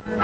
Don't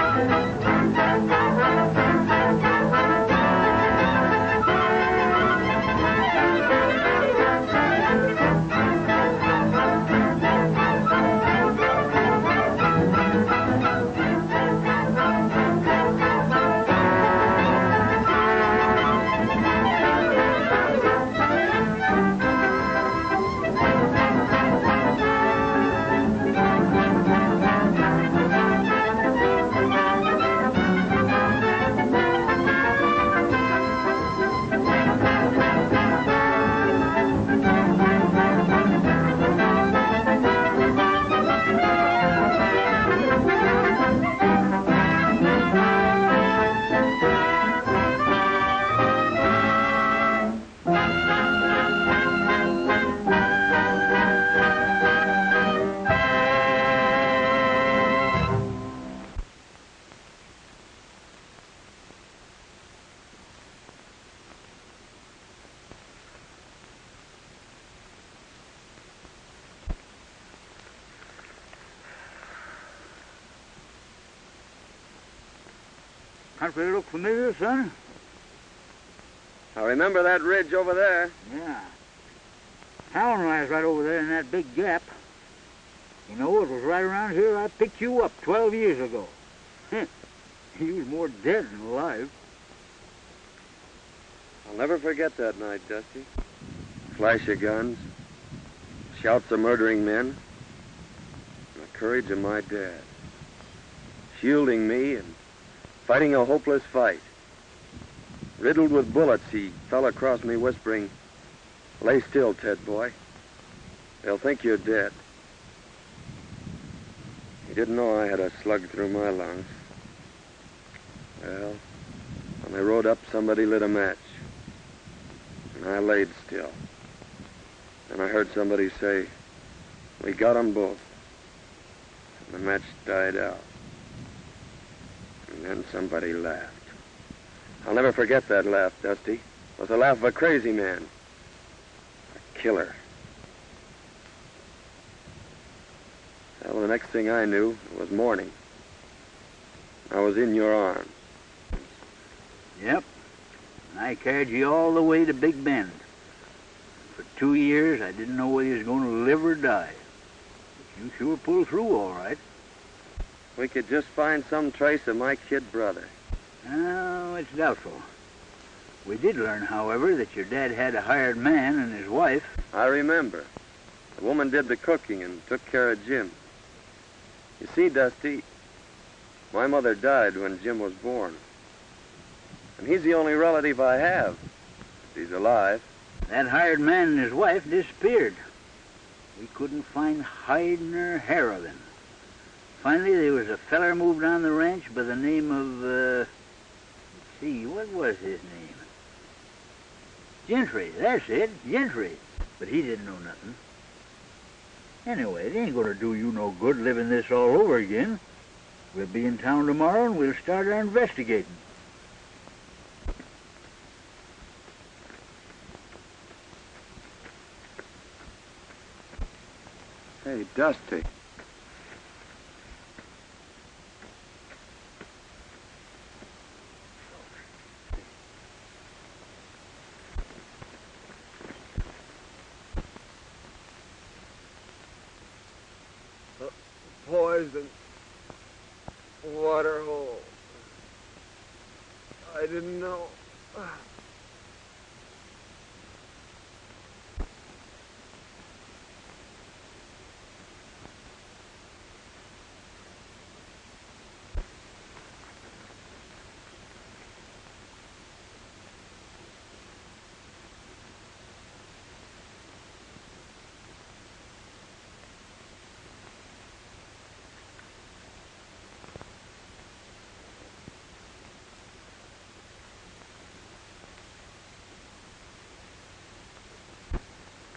they look familiar, son? I remember that ridge over there. Yeah. Town lies right over there in that big gap. You know, it was right around here I picked you up 12 years ago. You was more dead than alive. I'll never forget that night, Dusty. Flash of guns, shouts of murdering men, and the courage of my dad. Shielding me and fighting a hopeless fight. Riddled with bullets, he fell across me whispering, "Lay still, Ted boy. They'll think you're dead." He didn't know I had a slug through my lungs. Well, when they rode up, somebody lit a match. And I laid still. And I heard somebody say, "We got 'em both." And the match died out. And then somebody laughed. I'll never forget that laugh, Dusty. It was the laugh of a crazy man. A killer. Well, the next thing I knew, it was morning. I was in your arms. Yep. I carried you all the way to Big Bend. For 2 years, I didn't know whether you was going to live or die. But you sure pulled through all right. We could just find some trace of my kid brother. Oh, it's doubtful. We did learn, however, that your dad had a hired man and his wife. I remember. The woman did the cooking and took care of Jim. You see, Dusty, my mother died when Jim was born. And he's the only relative I have. If he's alive. That hired man and his wife disappeared. We couldn't find hide nor hair of him. Finally, there was a feller moved on the ranch by the name of, let's see, what was his name? Gentry, that's it, Gentry. But he didn't know nothing. Anyway, it ain't gonna do you no good living this all over again. We'll be in town tomorrow and we'll start our investigating. Hey, Dusty. Poison. Water hole. I didn't know.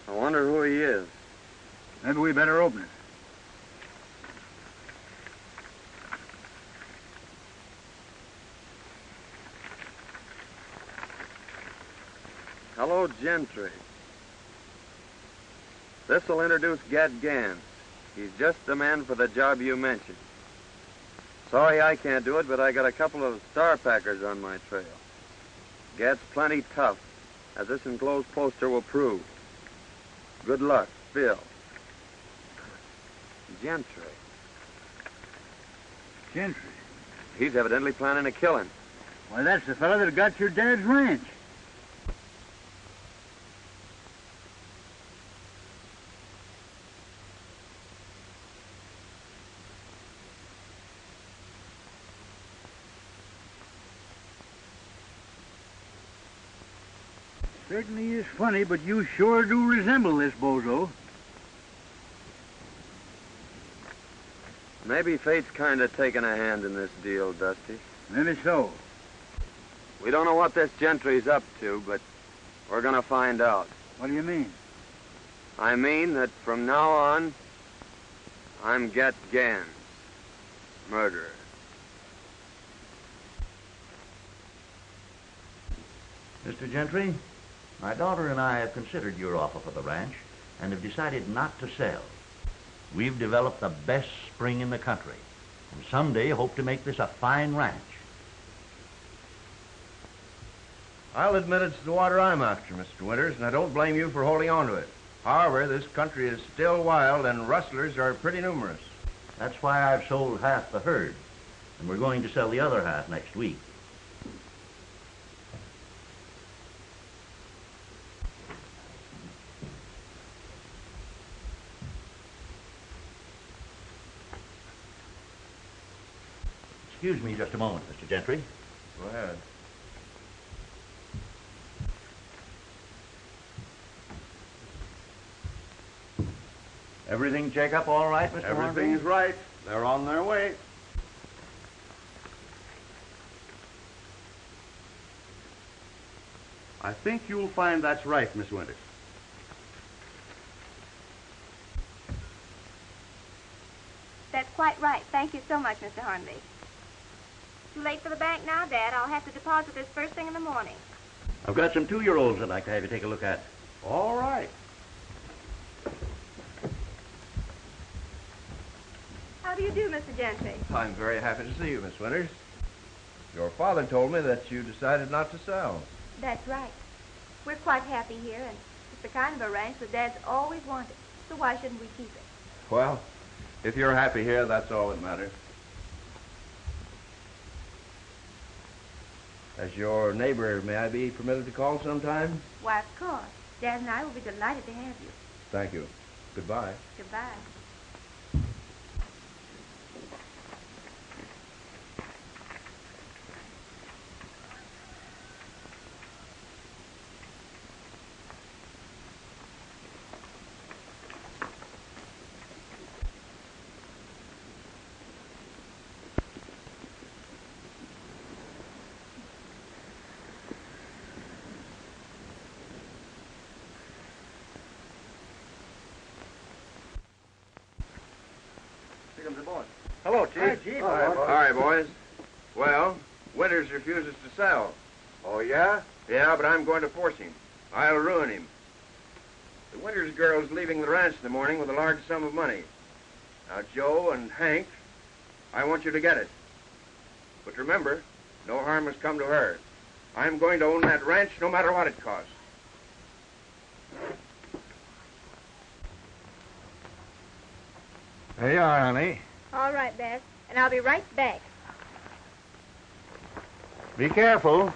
I wonder who he is. Maybe we better open it. Hello, Gentry. This'll introduce Gad Gans. He's just the man for the job you mentioned. Sorry I can't do it, but I got a couple of star packers on my trail. Gets plenty tough, as this enclosed poster will prove. Good luck, Phil. Gentry. Gentry? He's evidently planning a killing. Why, that's the fellow that got your dad's ranch. Certainly is funny, but you sure do resemble this bozo. Maybe fate's kind of taking a hand in this deal, Dusty. Maybe so. We don't know what this Gentry's up to, but we're gonna find out. What do you mean? I mean that from now on, I'm Get Gans, murderer. Mr. Gentry, my daughter and I have considered your offer for the ranch and have decided not to sell. We've developed the best spring in the country, and someday hope to make this a fine ranch. I'll admit it's the water I'm after, Mr. Winters, and I don't blame you for holding on to it. However, this country is still wild, and rustlers are pretty numerous. That's why I've sold half the herd, and we're going to sell the other half next week. Excuse me just a moment, Mr. Gentry. Go ahead. Everything check up all right, Mr. Everything's right. They're on their way. I think you'll find that's right, Miss Winters. That's quite right. Thank you so much, Mr. Hornby. Too late for the bank now, Dad. I'll have to deposit this first thing in the morning. I've got some 2-year-olds I'd like to have you take a look at. All right. How do you do, Mr. Gentry? I'm very happy to see you, Miss Winters. Your father told me that you decided not to sell. That's right. We're quite happy here, and it's the kind of a ranch that Dad's always wanted. So why shouldn't we keep it? Well, if you're happy here, that's all that matters. As your neighbor, may I be permitted to call sometime? Why, of course. Dad and I will be delighted to have you. Thank you. Goodbye. Goodbye. Hello, Chief. Hi, Chief. All right, boys. Well, Winters refuses to sell. Oh, yeah? Yeah, but I'm going to force him. I'll ruin him. The Winters girl's leaving the ranch in the morning with a large sum of money. Now, Joe and Hank, I want you to get it. But remember, no harm has come to her. I'm going to own that ranch no matter what it costs. There you are, honey. All right, Dad. And I'll be right back. Be careful.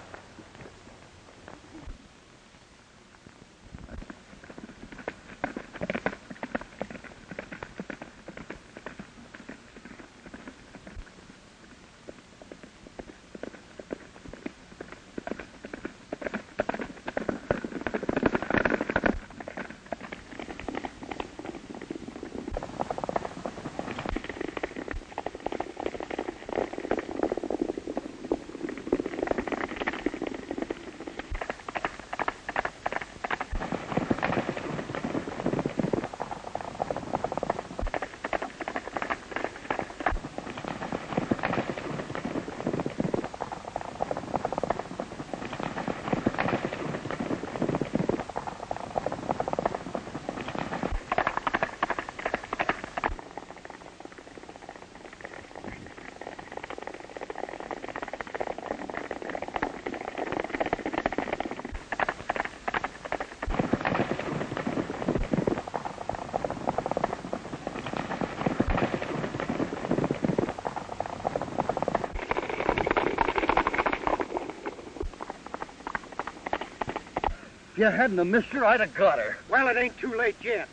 If you hadn't have missed her, I'd have got her. Well, it ain't too late yet.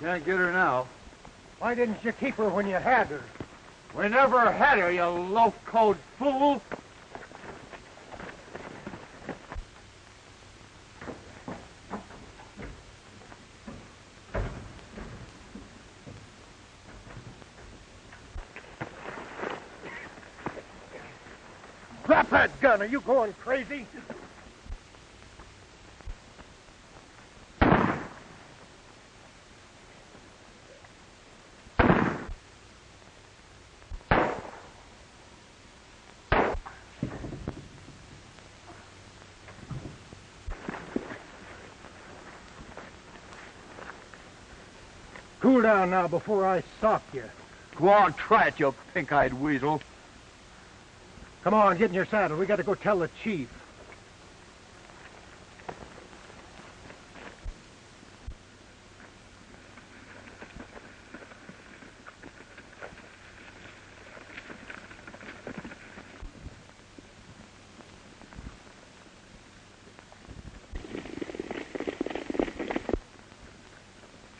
Can't get her now. Why didn't you keep her when you had her? We never had her, you low-code fool. Drop that gun. Are you going crazy? Cool down now before I sock you. Go on, try it, you pink-eyed weasel. Come on, get in your saddle. We got to go tell the chief.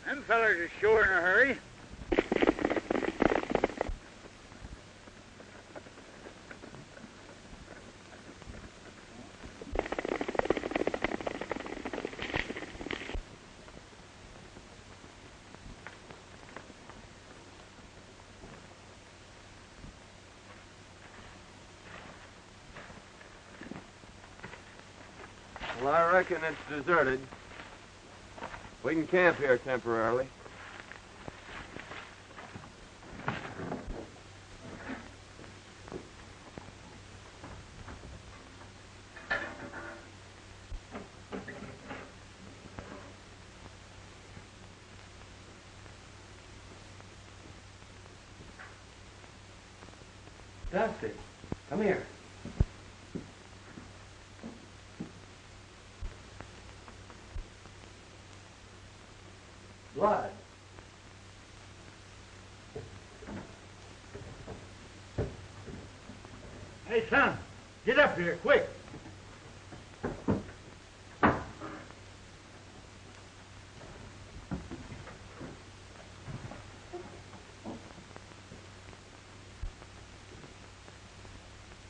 Them fellers are sure in a hurry. Well, I reckon it's deserted. We can camp here temporarily. Dusty, come here. Blood. Hey, son, get up here, quick.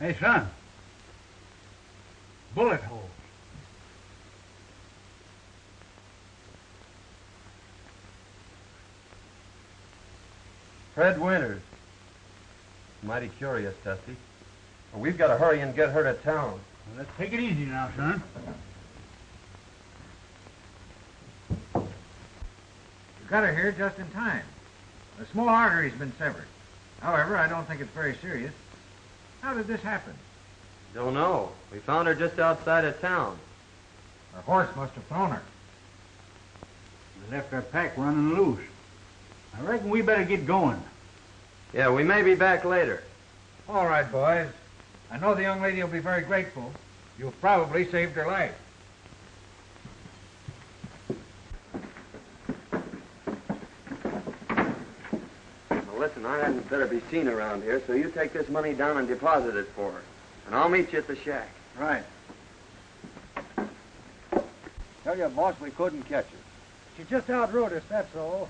Hey, son. Bullet holes. Fred Winters. Mighty curious, Dusty. Well, we've got to hurry and get her to town. Well, let's take it easy now, son. You got her here just in time. A small artery's been severed. However, I don't think it's very serious. How did this happen? Don't know. We found her just outside of town. Her horse must have thrown her. We left our pack running loose. I reckon we better get going. Yeah, we may be back later. All right, boys. I know the young lady will be very grateful. You've probably saved her life. The listen, I hadn't better be seen around here, so you take this money down and deposit it for her. And I'll meet you at the shack. Right. Tell you, boss, we couldn't catch her. She just outrode us, that's all.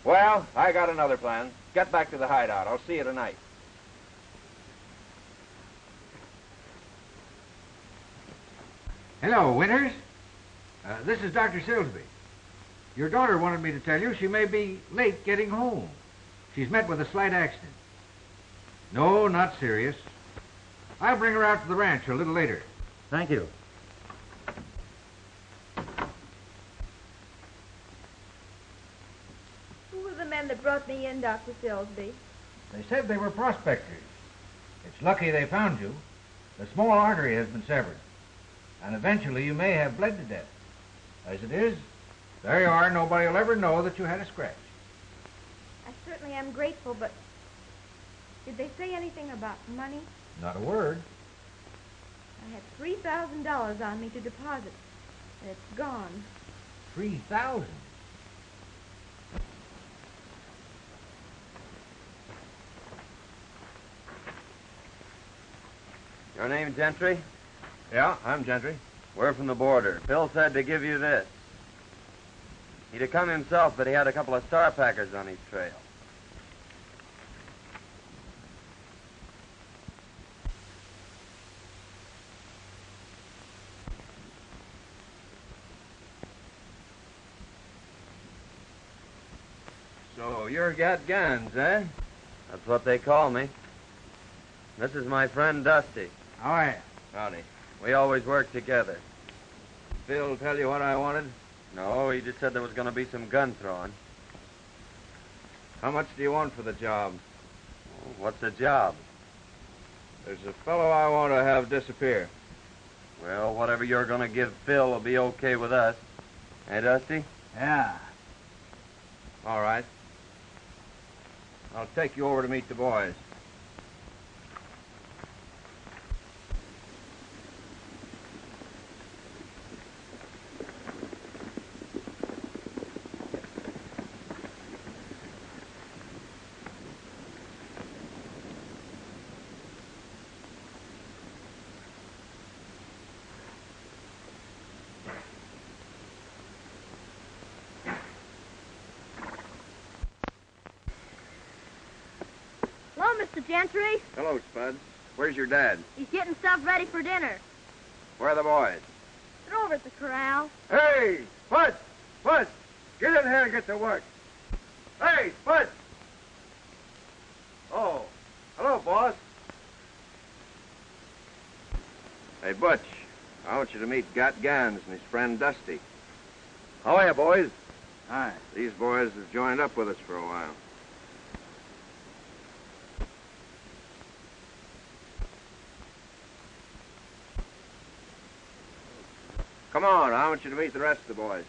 Well, I got another plan. Get back to the hideout. I'll see you tonight. Hello, Winters. This is Dr. Silsby. Your daughter wanted me to tell you she may be late getting home. She's met with a slight accident. No, not serious. I'll bring her out to the ranch a little later. Thank you. Who were the men that brought me in, Dr. Silsby? They said they were prospectors. It's lucky they found you. The small artery has been severed, and eventually you may have bled to death. As it is, there you are. Nobody will ever know that you had a scratch. I certainly am grateful, but did they say anything about money? Not a word. I had $3,000 on me to deposit, and it's gone. 3,000. Your name Gentry? Yeah, I'm Gentry. We're from the border. Phil said to give you this. He'd have come himself, but he had a couple of star packers on his trail. So you're got guns, eh? That's what they call me. This is my friend Dusty. All right. Howdy. We always work together. Phil tell you what I wanted? No, he just said there was going to be some gun throwing. How much do you want for the job? What's the job? There's a fellow I want to have disappear. Well, whatever you're going to give Phil will be okay with us. Hey, Dusty? Yeah. All right. I'll take you over to meet the boys. Hello, Mr. Gentry. Hello, Spud. Where's your dad? He's getting stuff ready for dinner. Where are the boys? They're over at the corral. Hey, Spud! Spud! Get in here and get to work. Hey, Spud! Oh, hello, boss. Hey, Butch. I want you to meet Got Gans and his friend Dusty. How are you, boys? Hi. These boys have joined up with us for a while. Come on, I want you to meet the rest of the boys.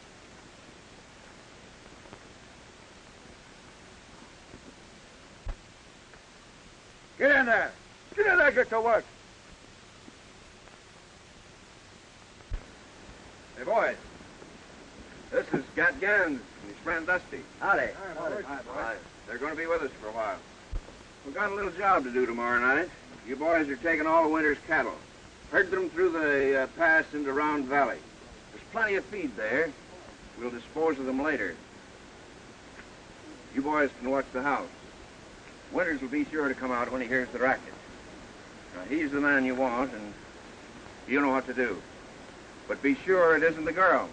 Get in there. Get in there, get to work. Hey, boys. This is Gat Gans and his friend Dusty. Howdy. Hi. They're going to be with us for a while. We've got a little job to do tomorrow night. You boys are taking all the winter's cattle. Herd them through the pass into Round Valley. There's plenty of feed there. We'll dispose of them later. You boys can watch the house. Winters will be sure to come out when he hears the racket. Now, he's the man you want, and you know what to do. But be sure it isn't the girl.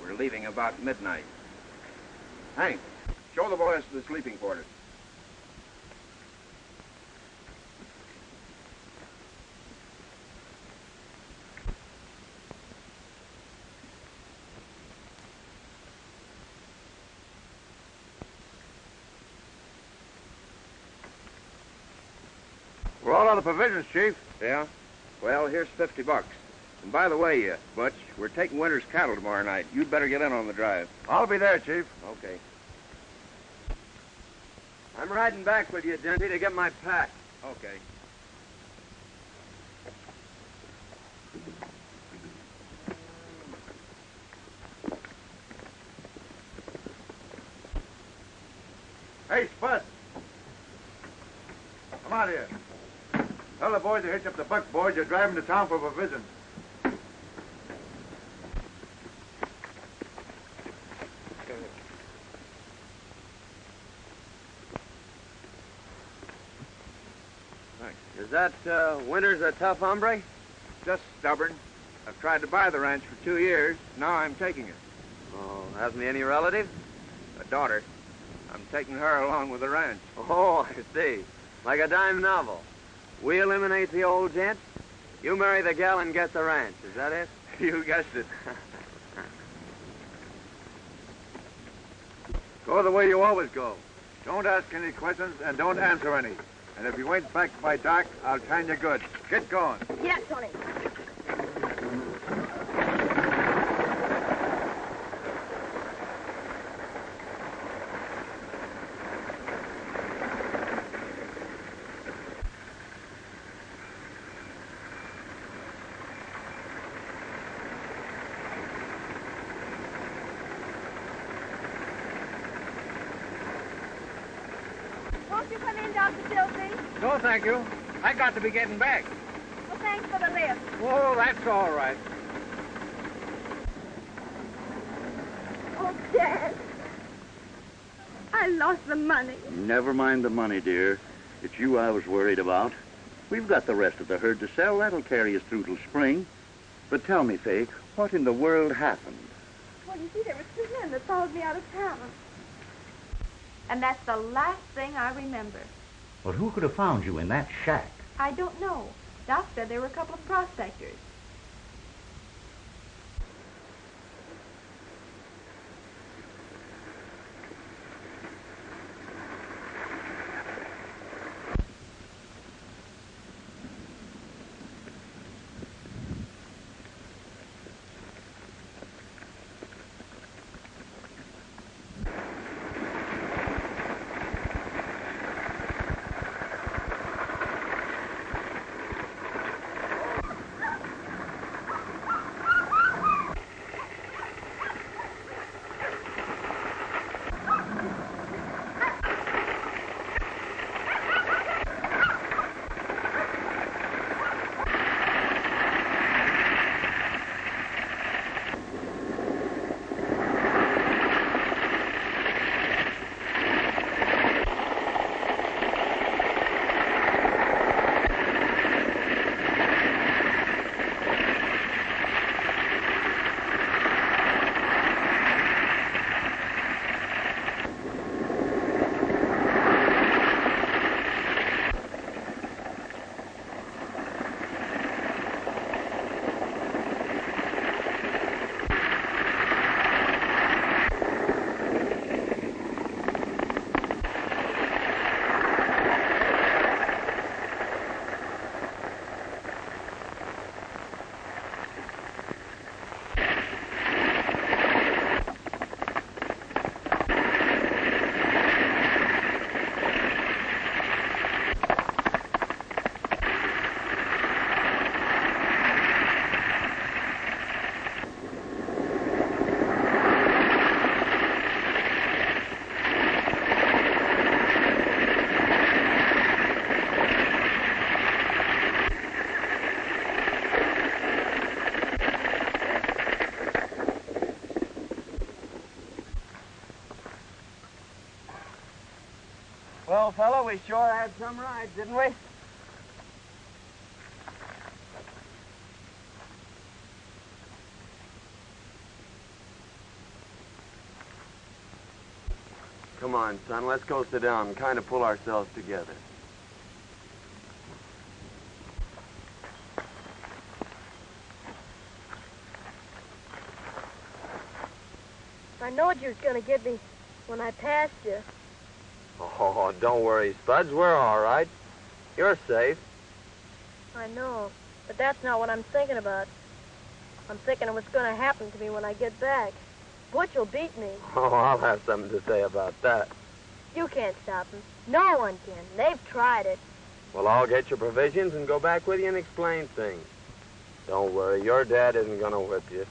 We're leaving about midnight. Hank, show the boys to the sleeping quarters. We're all out of provisions, Chief. Yeah? Well, here's $50. And by the way, Butch, we're taking Winter's cattle tomorrow night. You'd better get in on the drive. I'll be there, Chief. Okay. I'm riding back with you, Gentry, to get my pack. Okay. Hey, Spud. Come out here. Tell the boys to hitch up the buck, boys. You're driving to town for provisions. Is that, Winters a tough hombre? Just stubborn. I've tried to buy the ranch for 2 years. Now I'm taking it. Oh, hasn't he any relatives? A daughter. I'm taking her along with the ranch. Oh, I see. Like a dime novel. We eliminate the old gent. You marry the gal and get the ranch. Is that it? You guessed it. Go the way you always go. Don't ask any questions and don't answer any. And if you ain't back by dark, I'll time you good. Get going. Yes, Tony. Won't you come in, Dr. Silsby? No, thank you. I got to be getting back. Well, thanks for the lift. Oh, that's all right. Oh, Dad. I lost the money. Never mind the money, dear. It's you I was worried about. We've got the rest of the herd to sell. That'll carry us through till spring. But tell me, Faye, what in the world happened? Well, you see, there were 2 men that followed me out of town. And that's the last thing I remember. Well, who could have found you in that shack? I don't know. Doc said there were a couple of prospectors. Well, fella, we sure had some rides, didn't we? Come on, son, let's go sit down and kind of pull ourselves together. I knowed you was going to get me when I passed you. Oh, don't worry, Spuds. We're all right. You're safe. I know, but that's not what I'm thinking about. I'm thinking of what's going to happen to me when I get back. Butch will beat me. Oh, I'll have something to say about that. You can't stop him. No one can. They've tried it. Well, I'll get your provisions and go back with you and explain things. Don't worry, your dad isn't going to whip you.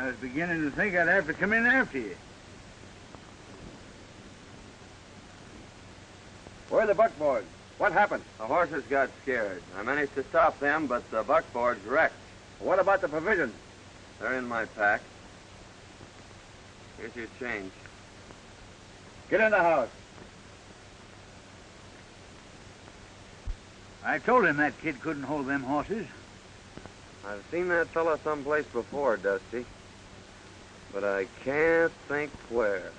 I was beginning to think I'd have to come in after you. Where are the buckboards? What happened? The horses got scared. I managed to stop them, but the buckboard's wrecked. What about the provisions? They're in my pack. Here's your change. Get in the house. I told him that kid couldn't hold them horses. I've seen that fella someplace before, Dusty. But I can't think where.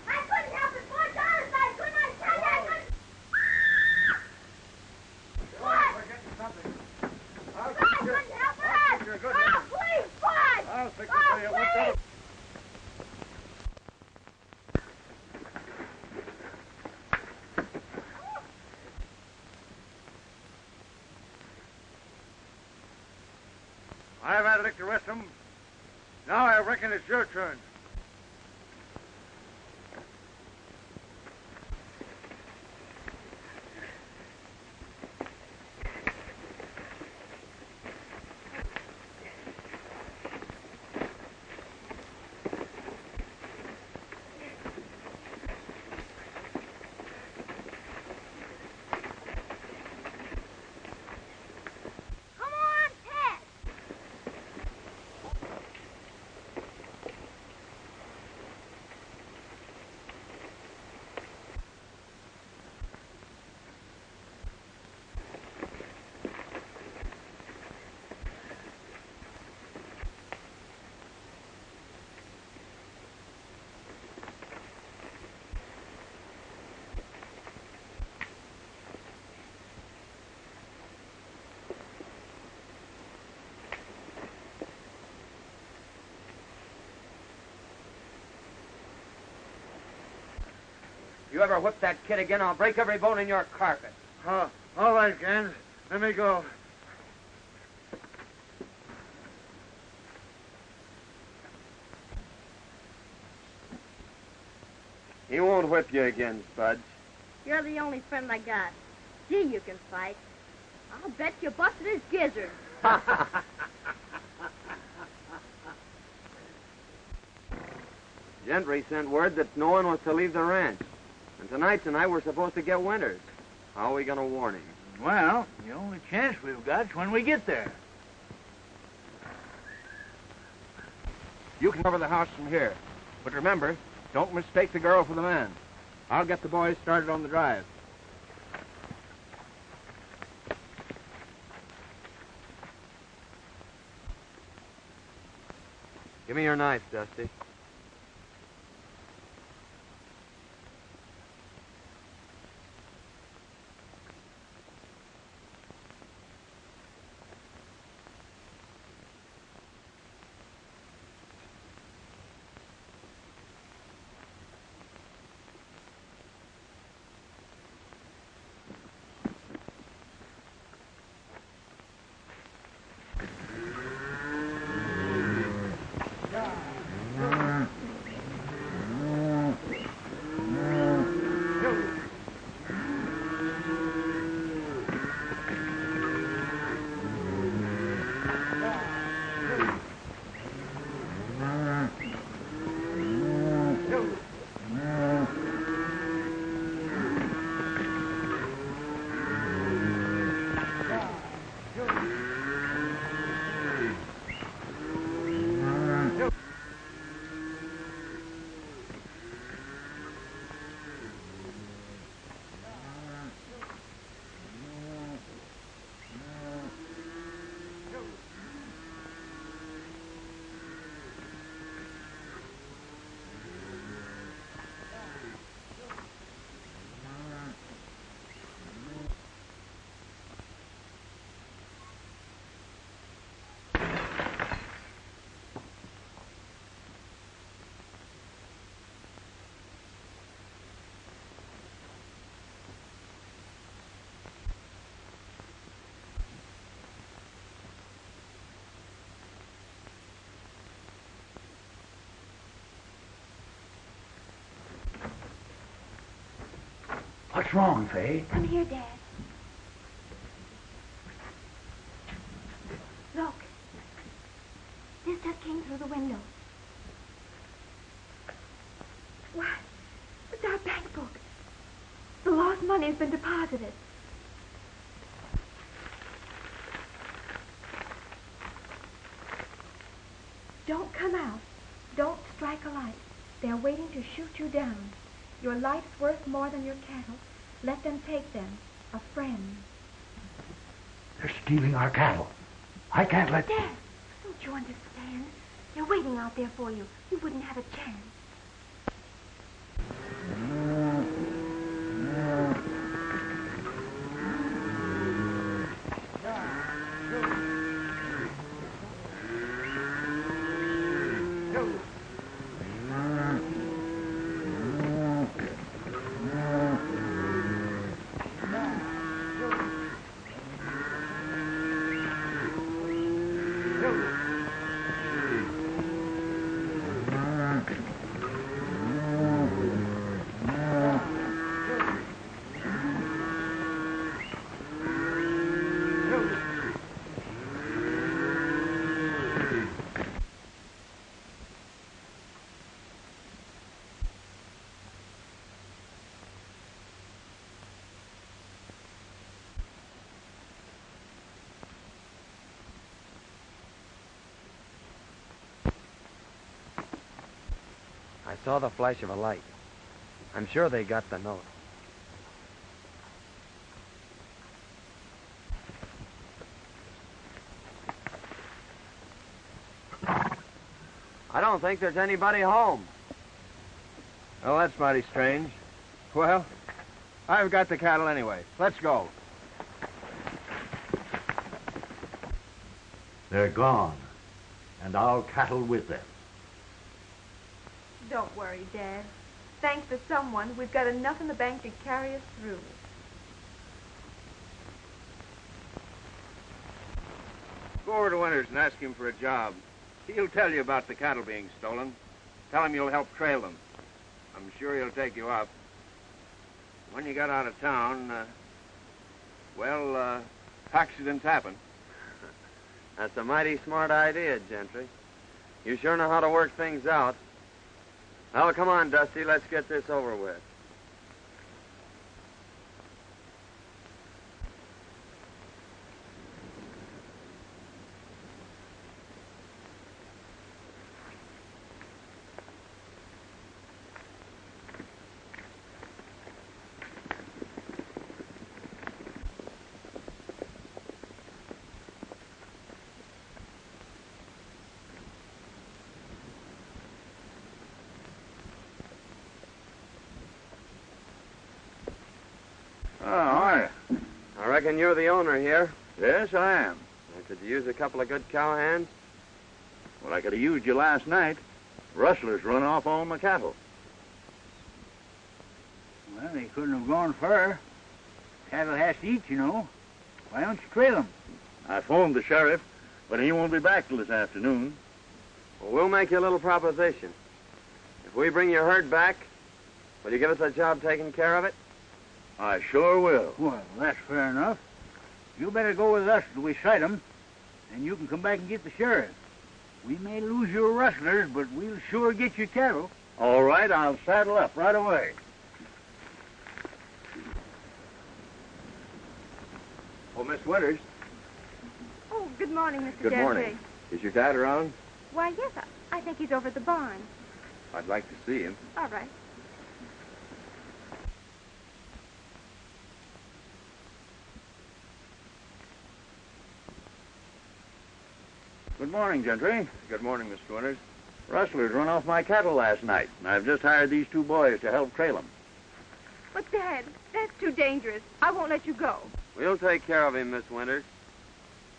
I couldn't help it, boys. Honest, I couldn't. I tell you, I couldn't. What? We're getting something. I couldn't help it. Oh, please, boys. I'll fix it Oh, for you. What's please. up? I've had a lick to rest them. Now I reckon it's your turn. Come on, Ted. You ever whip that kid again, I'll break every bone in your carcass. All right, Gans. Let me go. He won't whip you again, Spudge. You're the only friend I got. Gee, you can fight. I'll bet you busted his gizzard. Gentry sent word that no one was to leave the ranch. And tonight we're supposed to get Winters. How are we going to warn him? Well, the only chance we've got's when we get there. You can cover the house from here. But remember, don't mistake the girl for the man. I'll get the boys started on the drive. Give me your knife, Dusty. What's wrong, Faye? Come here, Dad. Look, Pa's money has been deposited. Don't come out. Don't strike a light. They're waiting to shoot you down. Your life's worth more than your cattle. Let them take them. A friend. They're stealing our cattle. I can't let... Dad, don't you understand? They're waiting out there for you. You wouldn't have a chance. I saw the flash of a light. I'm sure they got the note. I don't think there's anybody home. Oh, that's mighty strange. Well, I've got the cattle anyway. Let's go. They're gone, and our cattle with them. Don't worry, Dad. Thanks to someone, we've got enough in the bank to carry us through. Go over to Winters and ask him for a job. He'll tell you about the cattle being stolen. Tell him you'll help trail them. I'm sure he'll take you up. When you got out of town, accidents happen. That's a mighty smart idea, Gentry. You sure know how to work things out. Well, come on, Dusty. Let's get this over with. I reckon you're the owner here. Yes, I am. Could you use a couple of good cowhands? Well, I could have used you last night. Rustlers run off all my cattle. Well, they couldn't have gone far. Cattle has to eat, you know. Why don't you trail them? I phoned the sheriff, but he won't be back till this afternoon. Well, we'll make you a little proposition. If we bring your herd back, will you give us a job taking care of it? I sure will. Well, that's fair enough. You better go with us till we sight 'em, and you can come back and get the sheriff. We may lose your rustlers, but we'll sure get your cattle. All right, I'll saddle up right away. Oh, Miss Winters. Oh, good morning, Mr. Good Gentry. morning. Is your dad around? Why, yes, I think he's over at the barn. I'd like to see him. All right. Good morning, Gentry. Good morning, Mr. Winters. Rustlers run off my cattle last night, and I've just hired these two boys to help trail them. But, Dad, that's too dangerous. I won't let you go. We'll take care of him, Miss Winters.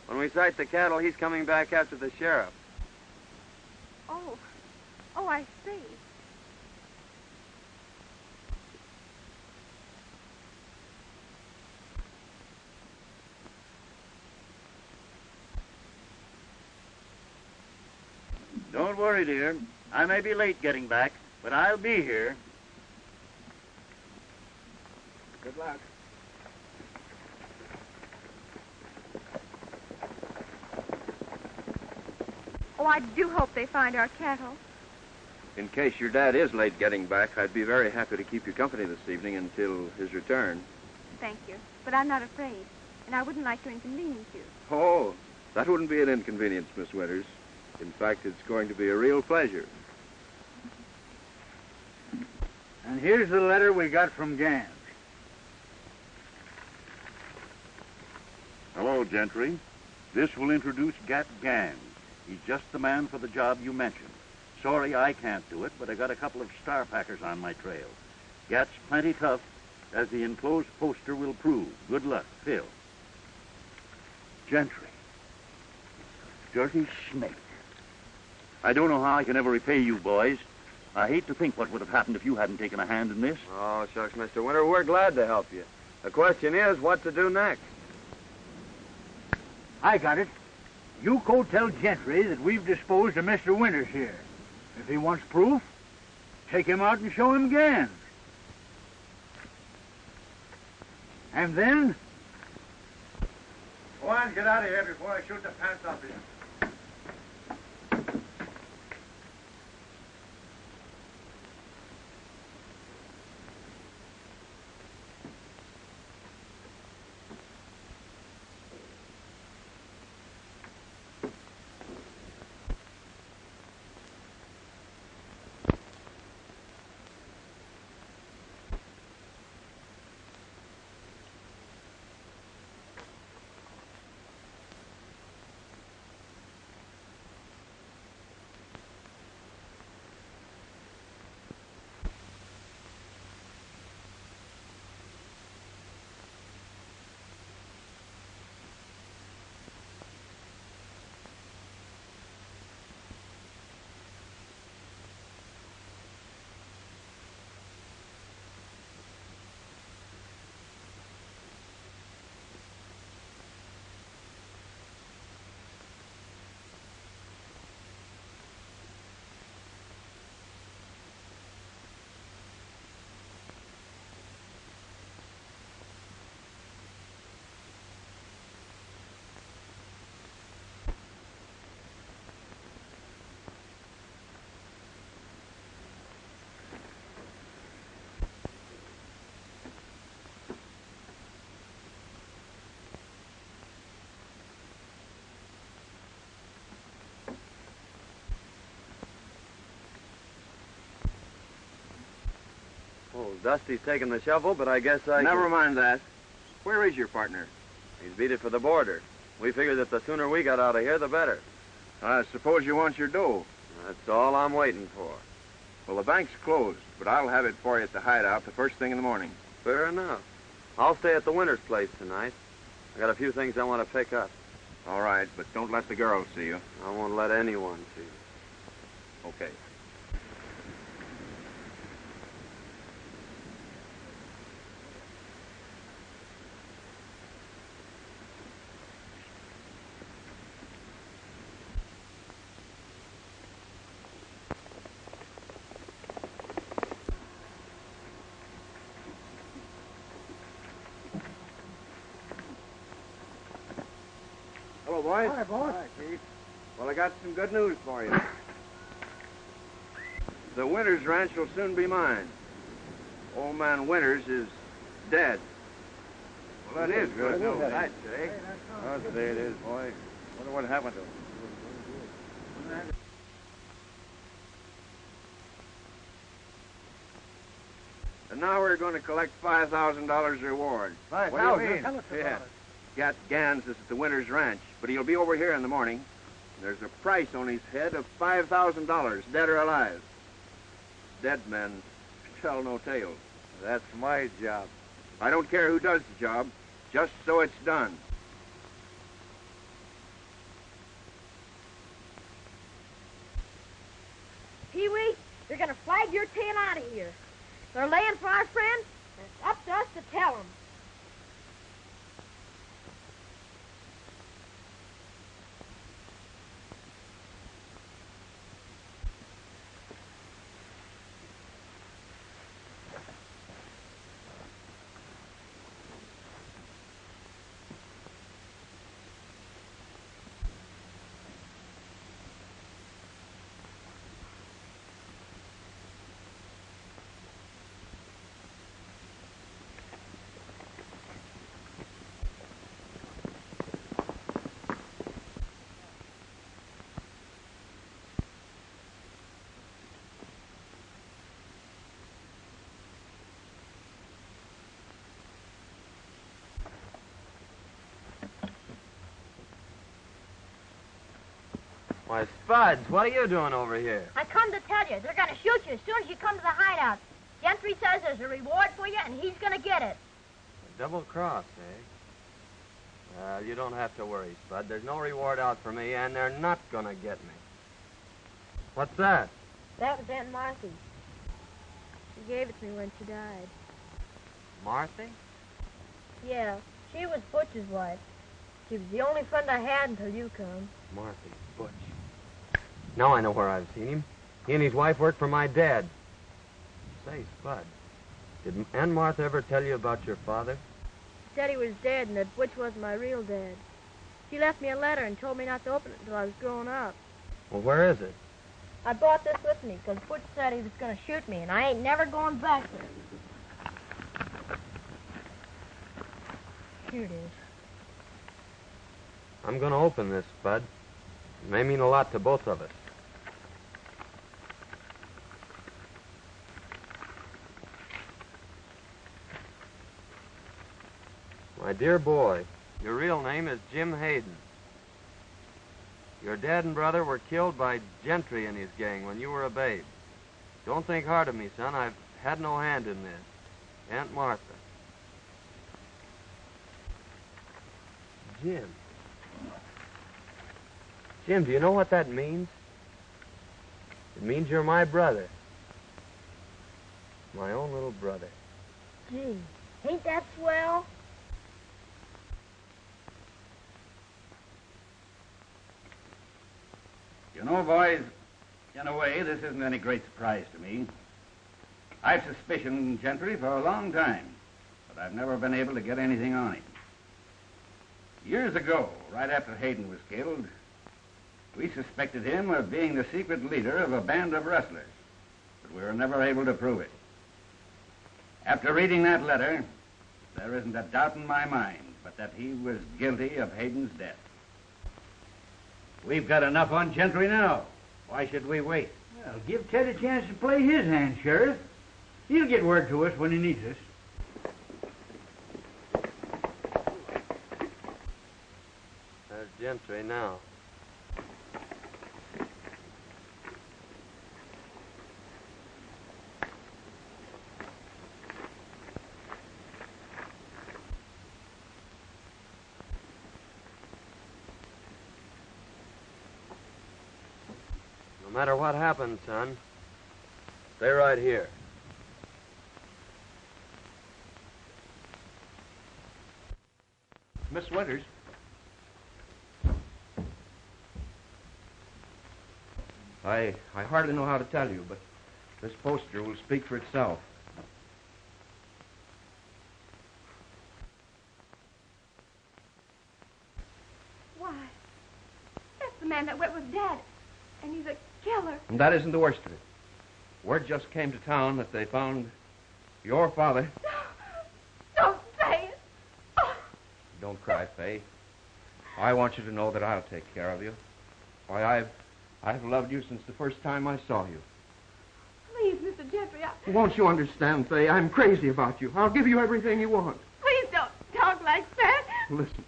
When we sight the cattle, he's coming back after the sheriff. Oh, I see. Don't worry, dear. I may be late getting back, but I'll be here. Good luck. Oh, I do hope they find our cattle. In case your dad is late getting back, I'd be very happy to keep you company this evening until his return. Thank you. But I'm not afraid. And I wouldn't like to inconvenience you. Oh, that wouldn't be an inconvenience, Miss Winters. In fact, it's going to be a real pleasure. And here's the letter we got from Gans. Hello, Gentry. This will introduce Gat Gans. He's just the man for the job you mentioned. Sorry I can't do it, but I got a couple of star packers on my trail. Gat's plenty tough, as the enclosed poster will prove. Good luck, Phil. Gentry. Dirty snake. I don't know how I can ever repay you, boys. I hate to think what would have happened if you hadn't taken a hand in this. Oh, shucks, Mr. Winter, we're glad to help you. The question is, what to do next? I got it. You go tell Gentry that we've disposed of Mr. Winters here. If he wants proof, take him out and show him Gans. And then... Go on, get out of here before I shoot the pants off you. Oh, Dusty's taking the shovel, but I guess I... Never mind that. Where is your partner? He's beat it for the border. We figured that the sooner we got out of here, the better. I suppose you want your dough. That's all I'm waiting for. Well, the bank's closed, but I'll have it for you at the hideout the first thing in the morning. Fair enough. I'll stay at the Winters' place tonight. I got a few things I want to pick up. All right, but don't let the girls see you. I won't let anyone see you. Okay. Hello, boys. Hi, boss. Hi, Chief. Well, I got some good news for you. The Winters ranch will soon be mine. Old man Winters is dead. Well, that is good news, I'd say. I'll say it is, boy. Wonder what happened to him. And now we're going to collect $5,000 reward. Right, What do you mean? Tell us about Yeah. it. Gat Gans is at the Winters Ranch, but he'll be over here in the morning. There's a price on his head of $5,000, dead or alive. Dead men tell no tales. That's my job. I don't care who does the job, just so it's done. Pee-wee, you're going to flag your tail out of here. They're laying for our friend, and it's up to us to tell them. Why, Spuds, what are you doing over here? I come to tell you, they're going to shoot you as soon as you come to the hideout. Gentry says there's a reward for you, and he's going to get it. A double cross, eh? Well, you don't have to worry, Spud. There's no reward out for me, and they're not going to get me. What's that? That was Aunt Marthy. She gave it to me when she died. Marthy? Yeah, she was Butch's wife. She was the only friend I had until you come. Marthy, Butch. Now I know where I've seen him. He and his wife worked for my dad. Say, Spud, did Aunt Martha ever tell you about your father? She said he was dead and that Butch wasn't my real dad. She left me a letter and told me not to open it until I was grown up. Well, where is it? I brought this with me because Butch said he was going to shoot me, and I ain't never going back there. Here it is. I'm going to open this, Spud. It may mean a lot to both of us. My dear boy, your real name is Jim Hayden. Your dad and brother were killed by Gentry and his gang when you were a babe. Don't think hard of me, son. I've had no hand in this. Aunt Martha. Jim. Jim, do you know what that means? It means you're my brother. My own little brother. Gee, ain't that swell? You know, boys, in a way, this isn't any great surprise to me. I've suspicioned Gentry for a long time, but I've never been able to get anything on him. Years ago, right after Hayden was killed, we suspected him of being the secret leader of a band of rustlers, but we were never able to prove it. After reading that letter, there isn't a doubt in my mind but that he was guilty of Hayden's death. We've got enough on Gentry now. Why should we wait? Well, give Ted a chance to play his hand, Sheriff. He'll get word to us when he needs us. There's Gentry now. No matter what happens, son, stay right here. Miss Winters. I hardly know how to tell you, but this poster will speak for itself. Why, that's the man that went with Dad, and he's a killer. And that isn't the worst of it. Word just came to town that they found your father. Don't say it. Don't cry, Faye. I want you to know that I'll take care of you. Why, I've loved you since the first time I saw you. Please, Mr. Gentry, Won't you understand, Faye? I'm crazy about you. I'll give you everything you want. please don't talk like that. Listen,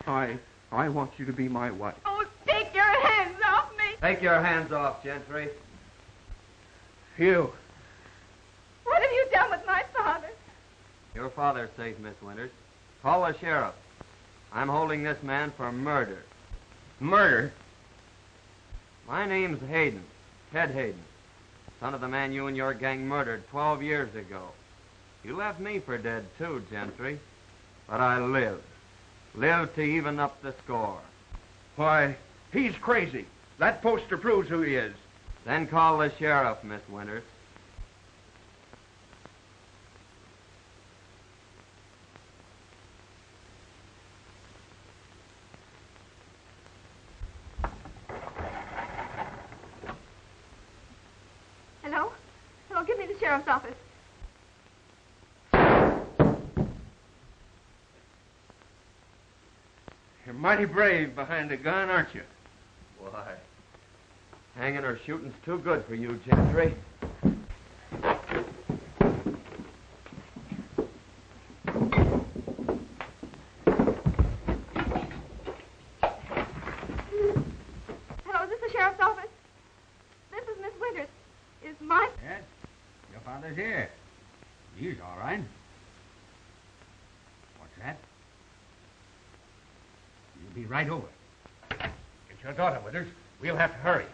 I want you to be my wife. Oh, take your hands off me. Take your hands off, Gentry. You. What have you done with my father? Your father's safe, Miss Winters. Call the sheriff. I'm holding this man for murder. Murder? My name's Hayden, Ted Hayden, son of the man you and your gang murdered 12 years ago. You left me for dead, too, Gentry. But I lived. Lived to even up the score. Why, he's crazy. That poster proves who he is. Then call the sheriff, Miss Winters. Hello? Hello, give me the sheriff's office. You're mighty brave behind a gun, aren't you? Why, hanging or shooting's too good for you, Gentry. Hello, is this the sheriff's Be right over. Get your daughter, Withers. We'll have to hurry.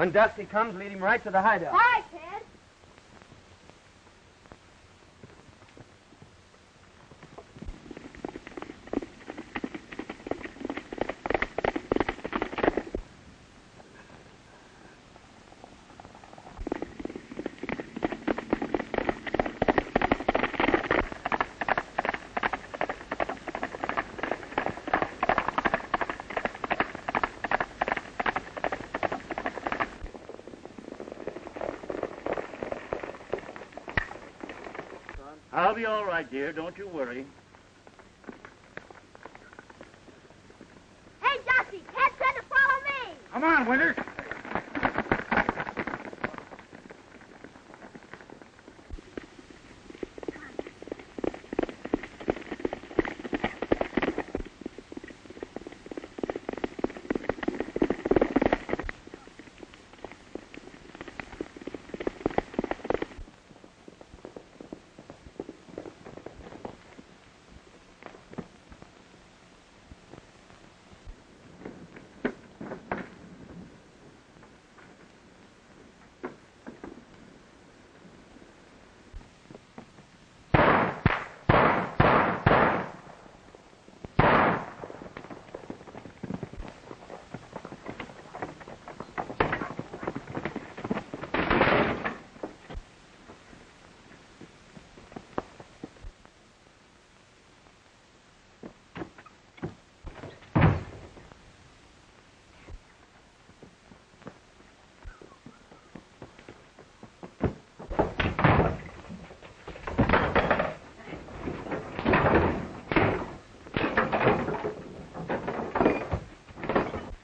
When Dusty comes, lead him right to the hideout. Hi, Ted. I'll be all right, dear. Don't you worry. Hey, Dusty, Ted said to follow me. Come on, Winters.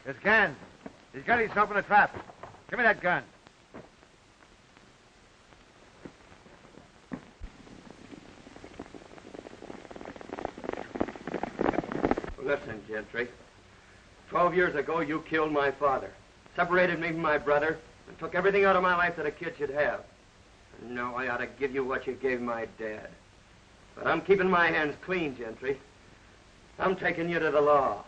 His gun. He's got himself in a trap. Give me that gun. Listen, Gentry. 12 years ago, you killed my father, separated me from my brother, and took everything out of my life that a kid should have. And now I ought to give you what you gave my dad. But I'm keeping my hands clean, Gentry. I'm taking you to the law.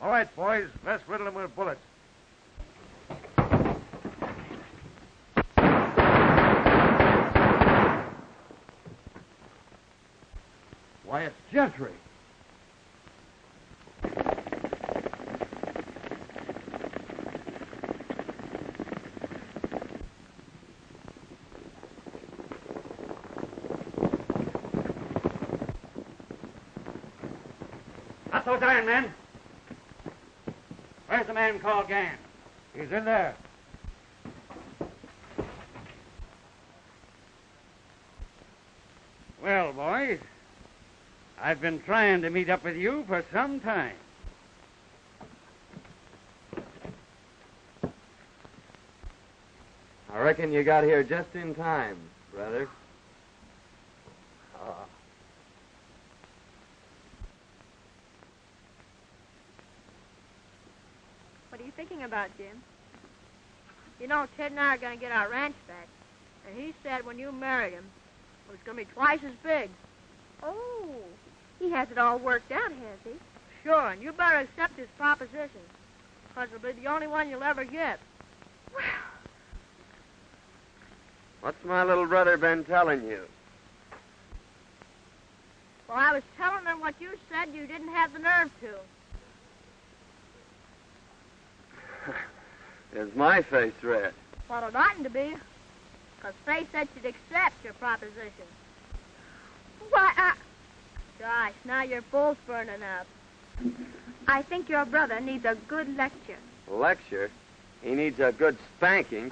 All right, boys, let's riddle him with bullets. Why, it's Gentry. Not those iron men. Where's the man called Gann? He's in there. Well, boys, I've been trying to meet up with you for some time. I reckon you got here just in time, brother. What are you thinking about, Jim? You know, Ted and I are going to get our ranch back. And he said when you married him, it was going to be twice as big. Oh, he has it all worked out, has he? Sure, and you better accept his proposition. Because it'll be the only one you'll ever get. What's my little brother been telling you? Well, I was telling him what you said you didn't have the nerve to. Is my face red? Well, it oughtn't to be. Because Faye said she'd accept your proposition. Why, Gosh, now your bull's burning up. I think your brother needs a good lecture. Lecture? He needs a good spanking.